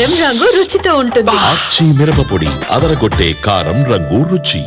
కారం రంగు రుచితో ఉంటుంది. ఆచి మిరపపొడి అదరగొట్టే కారం రంగు రుచి.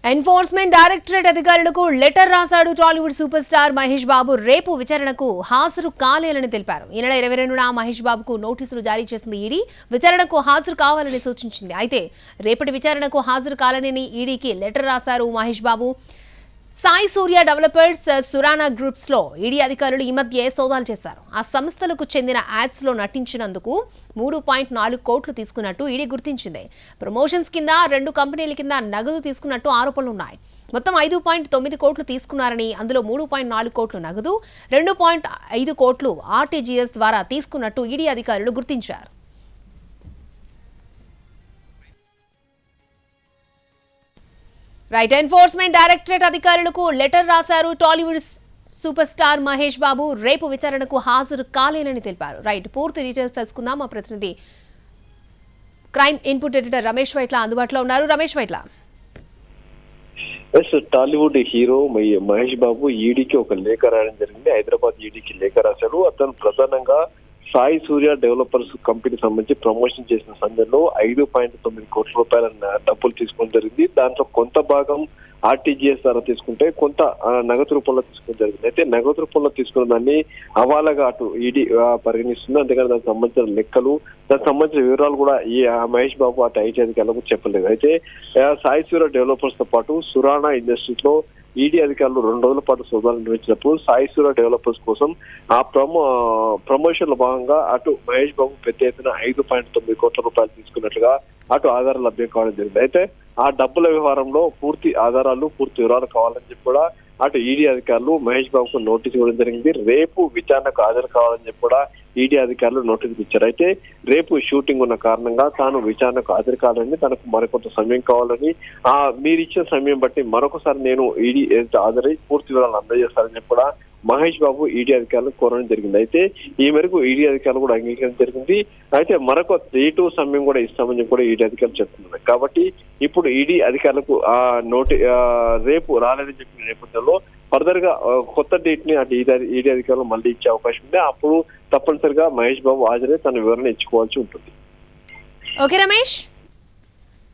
ఎన్ఫోర్స్మెంట్ డైరెక్టరేట్ అధికారులకు లెటర్ రాశాడు టాలీవుడ్ సూపర్ స్టార్ మహేష్ బాబు. రేపు విచారణకు హాజరు కాలేలని తెలిపారు. ఈ నెల 22న మహేష్ బాబుకు నోటీసులు జారీ చేసింది ఈడీ. విచారణకు హాజరు కావాలని సూచించింది. అయితే రేపటి విచారణకు హాజరు కావాలని ఈడీకి లెటర్ రాశారు మహేష్ బాబు. సాయి సూర్య డెవలపర్స్, సురానా గ్రూప్స్ లో ఈడీ అధికారులు ఈ మధ్య సోదాలు చేశారు. ఆ సంస్థలకు చెందిన యాడ్స్ లో నటించినందుకు 3.4 కోట్లు తీసుకున్నట్టు ఈడీ గుర్తించింది. ప్రమోషన్స్ కింద 2 కంపెనీల కింద నగదు తీసుకున్నట్టు ఆరోపణలున్నాయి. మొత్తం 5.9 కోట్లు తీసుకున్నారని, అందులో 3.4 కోట్లు నగదు, 2.5 కోట్లు ఆర్టీజీఎస్ ద్వారా తీసుకున్నట్టు ఈడీ అధికారులు గుర్తించారు. రైట్, ఎన్ఫోర్స్మెంట్ డైరెక్టరేట్ అధికారులకు లెటర్ రాశారు టాలీవుడ్ సూపర్ స్టార్ మహేష్ బాబు. రేపు విచారణకు హాజరు కాలేనని తెలిపారు. రైట్, పూర్తి డీటెయిల్స్ తెలుసుకుందాం. మా ప్రతినిధి crime input editor Ramesh Vaitla అందుబాటులో ఉన్నారు. రమేష్ వైట్ల, టాలీవుడ్ హీరో మహేష్ బాబు ఈడీకి ఒక లేఖ రాయడం జరిగింది. హైదరాబాద్ ఈడీకి లేఖ రాశారు. అతను ప్రధానంగా సాయి సూర్య డెవలపర్స్ కంపెనీ సంబంధించి ప్రమోషన్ చేసిన సందర్భంలో 5.9 కోట్ల రూపాయల డబ్బులు తీసుకోవడం జరిగింది. దాంట్లో కొంత భాగం ఆర్టీజీఎస్ ద్వారా తీసుకుంటే కొంత నగదు రూపంలో తీసుకోవడం జరిగింది. అయితే నగదు రూపంలో తీసుకున్న దాన్ని హవాలాగా అటు ఈడీ పరిగణిస్తుంది. అందుకని దానికి సంబంధించిన లెక్కలు, దానికి సంబంధించిన వివరాలు కూడా ఈ మహేష్ బాబు అటు ఐటీ అధికారులకు చెప్పలేదు. అయితే సాయి సూర్య డెవలపర్స్ తో పాటు సురానా ఇండస్ట్రీస్ లో ఈడీ అధికారులు 2 రోజుల పాటు సోదాలు నిర్వహించినప్పుడు సాయి సూర్య డెవలపర్స్ కోసం ఆ ప్రమోషన్ లో భాగంగా అటు మహేష్ బాబు పెద్ద ఎత్తున 5.9 కోట్ల రూపాయలు తీసుకున్నట్లుగా అటు ఆధారాలు లభ్యం కావడం జరిగింది. అయితే ఆ డబ్బుల వ్యవహారంలో పూర్తి ఆధారాలు, పూర్తి వివరాలు కావాలని చెప్పి కూడా అటు ఈడీ అధికారులు మహేష్ బాబుకు నోటీస్ ఇవ్వడం జరిగింది. రేపు విచారణకు హాజరు కావాలని చెప్పి కూడా ఈడీ అధికారులు నోటీస్ ఇచ్చారు. అయితే రేపు షూటింగ్ ఉన్న కారణంగా తాను విచారణకు హాజరు కావాలని, తనకు మరికొంత సమయం కావాలని, మీరు ఇచ్చిన సమయం బట్టి మరొకసారి నేను ఈడీ హాజరై పూర్తి వివరాలు అందజేస్తారని చెప్పి కూడా మహేష్ బాబు ఈడీ అధికారులు కోరడం జరిగింది. అయితే ఈ మేరకు ఈడీ అధికారులు కూడా అంగీకరించడం జరిగింది. అయితే మరొక 3 సమయం కూడా ఇస్తామని చెప్పి కూడా ఈడీ అధికారులు చెప్తున్నారు. కాబట్టి ఇప్పుడు ఈడీ అధికారులకు రేపు రాలేదని చెప్పిన నేపథ్యంలో ఫర్దర్ గా కొత్త డేట్ ని అటు ఈడీ అధికారులు మళ్ళీ ఇచ్చే అవకాశం ఉంది. అప్పుడు తప్పనిసరిగా మహేష్ బాబు హాజరై తన వివరణ ఇచ్చుకోవాల్సి ఉంటుంది. ఓకే రమేష్.